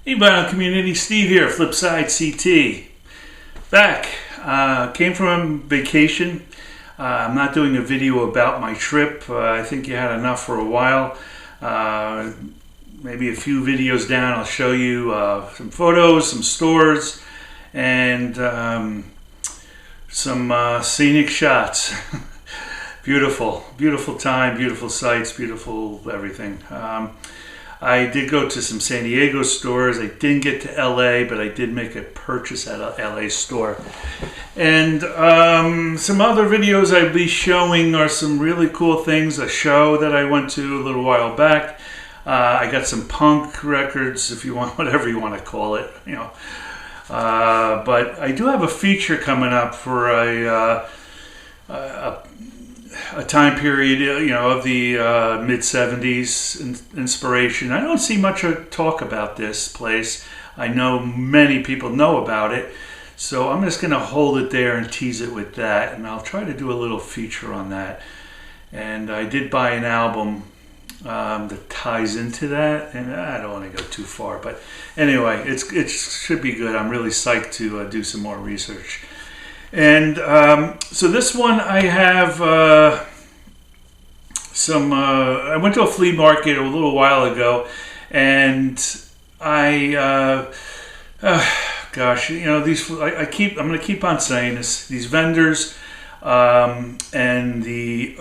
Hey, Bound Community, Steve here, FlipSideCT. Back. Came from vacation. I'm not doing a video about my trip. I think you had enough for a while. Maybe a few videos down, I'll show you some photos, some stores, and some scenic shots. Beautiful, beautiful time, beautiful sights, beautiful everything. I did go to some San Diego stores. I didn't get to LA, but I did make a purchase at a LA store. And some other videos I'll be showing are some really cool things. A show that I went to a little while back. I got some punk records, if you want, whatever you want to call it, you know. But I do have a feature coming up for a time period, you know, of the mid-70s inspiration. I don't see much talk about this place. I know many people know about it, so I'm just going to hold it there and tease it with that, and I'll try to do a little feature on that. And I did buy an album that ties into that, and I don't want to go too far, but anyway, it should be good. I'm really psyched to do some more research. And so this one I have I went to a flea market a little while ago, and gosh, you know, I'm going to keep on saying this. These vendors and the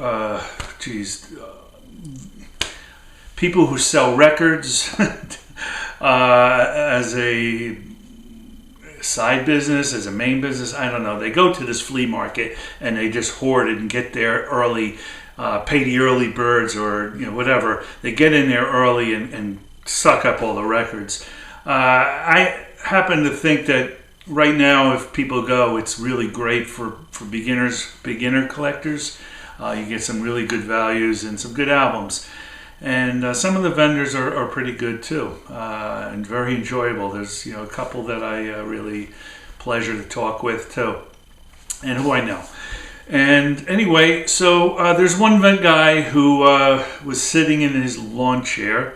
people who sell records as a side business, as a main business, I don't know. They go to this flea market and they just hoard it and get there early, pay the early birds, or you know, whatever. They get in there early and suck up all the records. I happen to think that right now, if people go, it's really great for beginner collectors. You get some really good values and some good albums. And some of the vendors are pretty good too, and very enjoyable. There's a couple that I really pleasure to talk with too, and who I know. And anyway, so there's one guy who was sitting in his lawn chair,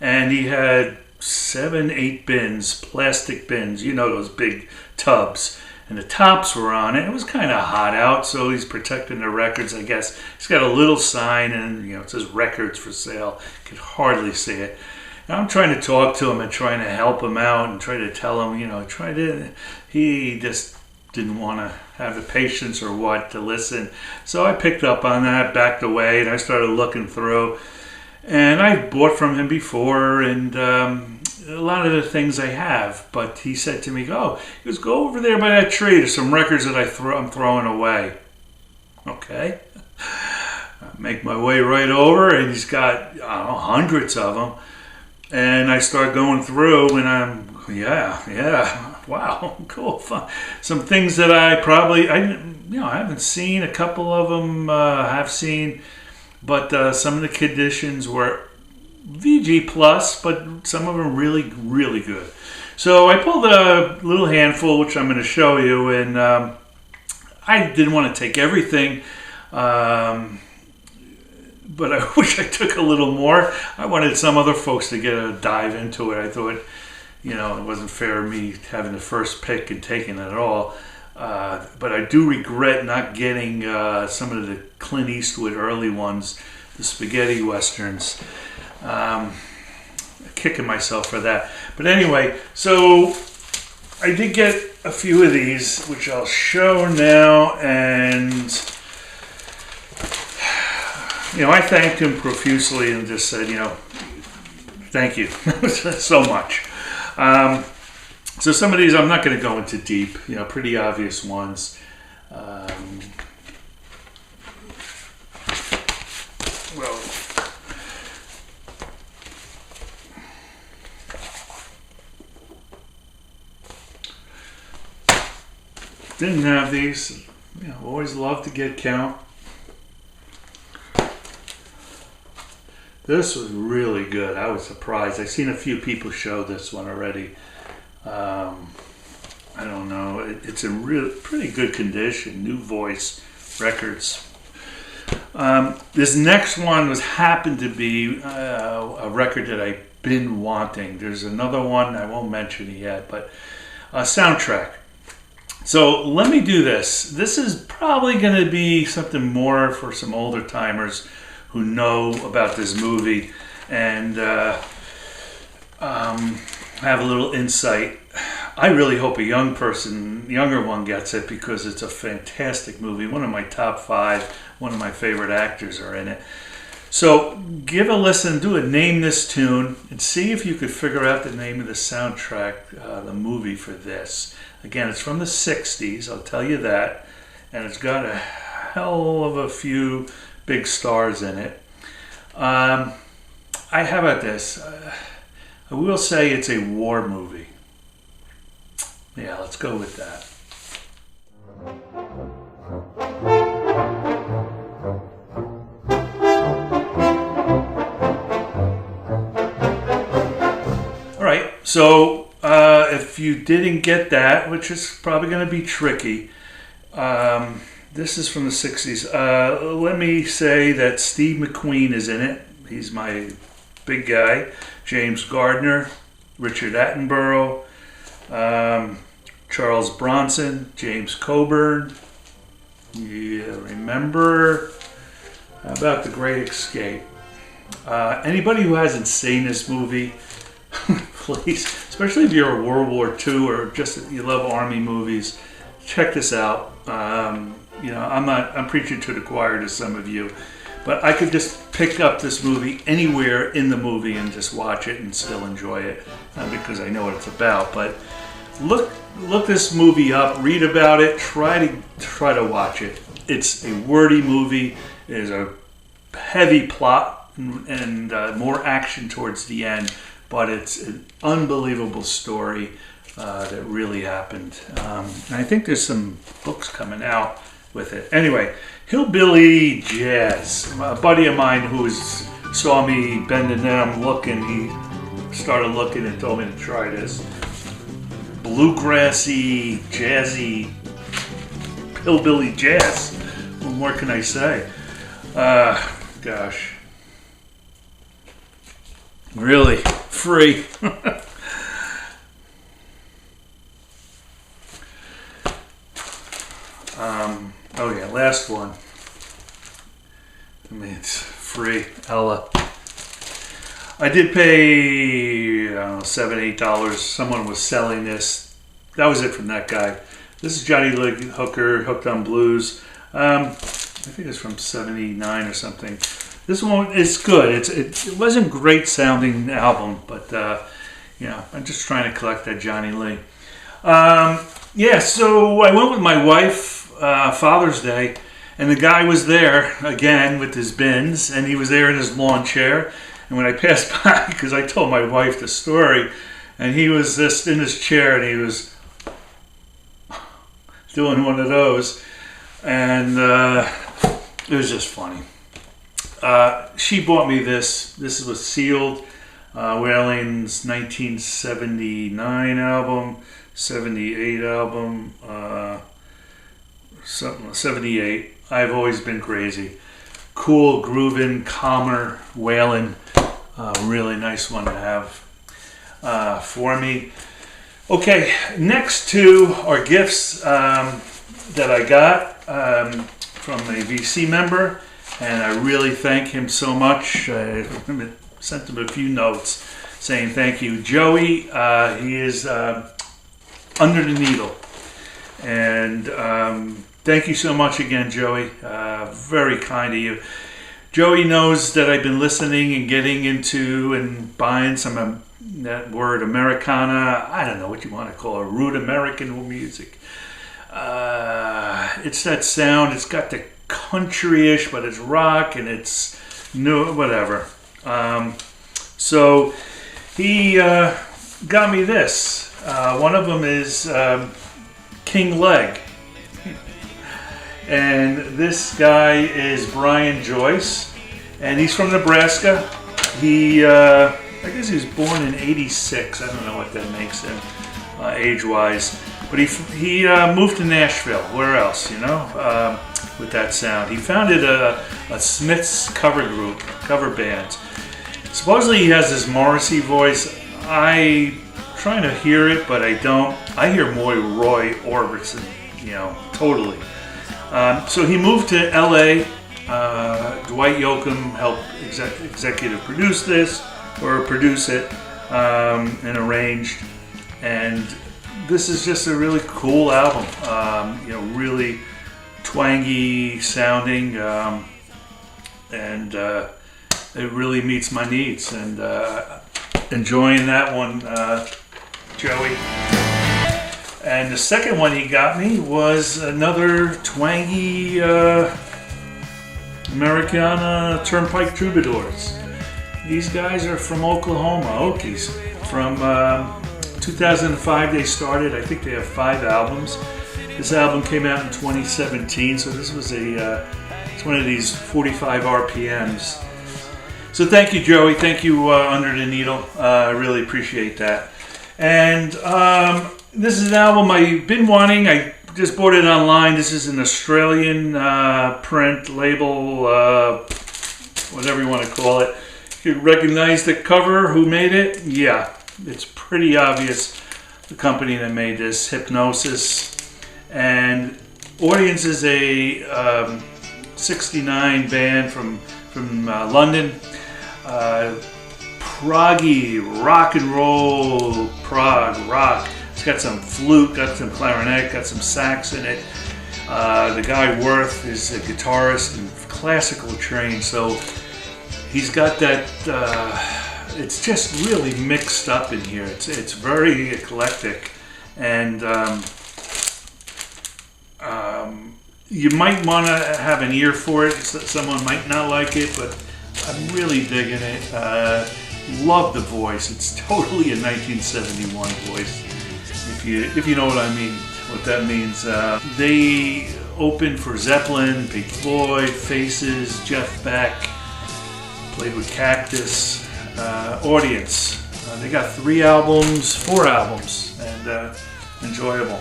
and he had 7, 8 bins, plastic bins, you know, those big tubs. And the tops were on it. It was kind of hot out, so he's protecting the records, I guess. He's got a little sign, and it says records for sale. You could hardly see it. And I'm trying to talk to him and trying to help him out and try to tell him, he just didn't want to have the patience or what to listen. So I picked up on that, backed away, and I started looking through. And I bought from him before, and a lot of the things I have, but he said to me, go over there by that tree. There's some records that I'm throwing away. Okay. I make my way right over, and he's got hundreds of them. And I start going through, and I'm, wow, cool, fun. Some things that I haven't seen. A couple of them I have seen, but some of the conditions were VG plus, but some of them really, really good. So I pulled a little handful, which I'm going to show you, and I didn't want to take everything, but I wish I took a little more. I wanted some other folks to get a dive into it. I thought, it wasn't fair of me having the first pick and taking it all. But I do regret not getting some of the Clint Eastwood early ones, the spaghetti westerns. Kicking myself for that. But anyway, so I did get a few of these, which I'll show now, and I thanked him profusely and just said, thank you so much. So some of these I'm not going to go into deep, pretty obvious ones. Didn't have these. Always love to get count. This was really good. I was surprised. I've seen a few people show this one already. I don't know. It's in pretty good condition. New Voice Records. This next one happened to be a record that I been wanting. There's another one, I won't mention it yet, but a soundtrack. So let me do this. This is probably going to be something more for some older timers who know about this movie and have a little insight. I really hope a younger one gets it because it's a fantastic movie. One of my top 5, one of my favorite actors are in it. So give a listen, name this tune, and see if you could figure out the name of the soundtrack, the movie for this. Again, it's from the 60s, I'll tell you that, and it's got a hell of a few big stars in it. How about this? I will say it's a war movie. Yeah, let's go with that. All right, so if you didn't get that, which is probably going to be tricky, this is from the 60s. Let me say that Steve McQueen is in it. He's my big guy. James Gardner, Richard Attenborough, Charles Bronson, James Coburn. Yeah, remember? How about The Great Escape? Anybody who hasn't seen this movie, please, especially if you're a World War II or just you love Army movies, check this out. I'm preaching to the choir to some of you, but I could just pick up this movie anywhere in the movie and just watch it and still enjoy it because I know what it's about. But look this movie up, read about it, try to watch it. It's a wordy movie. It is a heavy plot and more action towards the end, but it's an unbelievable story that really happened. And I think there's some books coming out with it. Anyway, Hillbilly Jazz. A buddy of mine who saw me bending down looking, he started looking and told me to try this. Bluegrassy, jazzy, hillbilly jazz. What more can I say? Gosh. Really, free. Oh yeah, last one. I mean, it's free. Ella. I did pay, $7, $8. Someone was selling this. That was it from that guy. This is Johnny Lee Hooker, Hooked on Blues. I think it's from 79 or something. This one is good. It wasn't a great sounding album, but I'm just trying to collect that Johnny Lee. So I went with my wife Father's Day, and the guy was there again with his bins, and he was there in his lawn chair. And when I passed by, because I told my wife the story, and he was just in his chair, and he was doing one of those, and it was just funny. She bought me this. This was sealed. Wailing's 1979 album, 78 album, 78. I've always been crazy. Cool, grooving, calmer Wailing. Really nice one to have for me. Okay, next two are gifts that I got from a VC member, and I really thank him so much. I sent him a few notes saying thank you. Joey, he is Under the Needle. And thank you so much again, Joey. Very kind of you. Joey knows that I've been listening and getting into and buying some that word Americana. I don't know what you want to call it, rude American music. It's that sound. It's got the country-ish, but it's rock and it's new, whatever. So he got me this. One of them is King Leg. And this guy is Brian Joyce, and he's from Nebraska. He, I guess he was born in '86. I don't know what that makes him age-wise. But he moved to Nashville. Where else, with that sound? He founded a Smiths cover band. Supposedly he has this Morrissey voice. I trying to hear it, but I don't. I hear more Roy Orbison, totally. So he moved to LA. Dwight Yoakam helped executive produce this, or produce it, and arranged. And this is just a really cool album. Really twangy sounding, and it really meets my needs. And enjoying that one, Joey. And the second one he got me was another twangy Americana Turnpike Troubadours. These guys are from Oklahoma, Okies. From 2005 they started. I think they have 5 albums. This album came out in 2017, so this was it's one of these 45 RPMs. So thank you, Joey. Thank you, Under the Needle. I really appreciate that. And this is an album I've been wanting. I just bought it online. This is an Australian print label, whatever you want to call it. You recognize the cover, who made it? Yeah, it's pretty obvious. The company that made this, Hypnosis. And Audience is a 69 band from London. Proggy, rock and roll, prog, rock. It's got some flute, got some clarinet, got some sax in it. The guy Worth is a guitarist and classical trained, so he's got that, it's just really mixed up in here. It's very eclectic, and you might want to have an ear for it. Someone might not like it, but I'm really digging it. Love the voice. It's totally a 1971 voice, if you know what I mean, what that means. They opened for Zeppelin, Pink Floyd, Faces, Jeff Beck, played with Cactus, Audience. They got 4 albums, and enjoyable.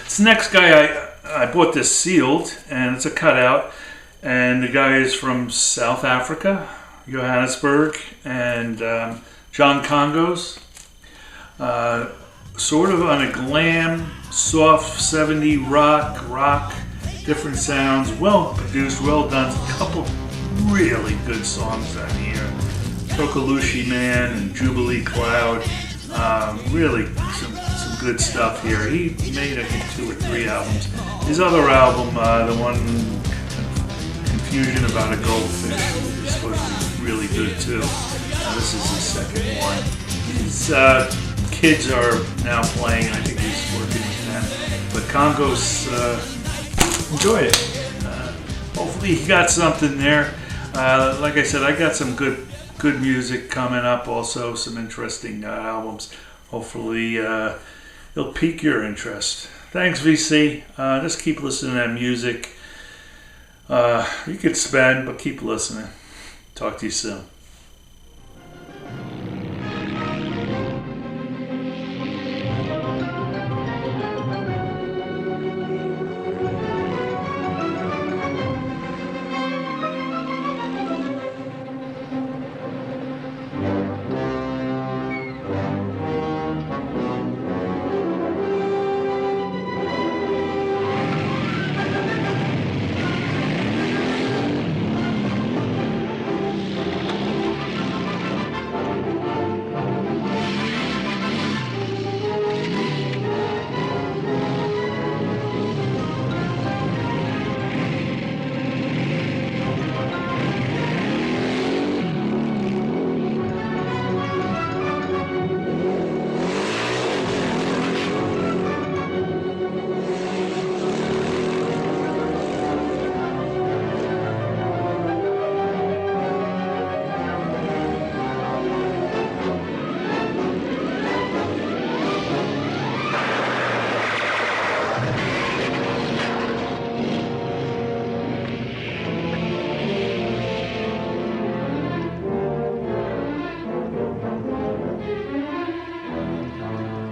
This next guy, I bought this sealed, and it's a cutout. And the guy is from South Africa, Johannesburg, and John Congos. Sort of on a glam, soft 70 rock, different sounds, well produced, well done. A couple really good songs on here. Tokalushi Man and Jubilee Cloud. Really some good stuff here. He made, I think, 2 or 3 albums. His other album, the one Confusion About a Goldfish, is supposed to be really good too. This is his second one. His kids are now playing. I think he's working with them. But Congos, enjoy it. Hopefully he got something there. Like I said, I got some good music coming up. Also, some interesting albums. Hopefully it'll pique your interest. Thanks, VC. Just keep listening to that music. You could spend, but keep listening. Talk to you soon.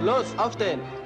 Los, aufstehen!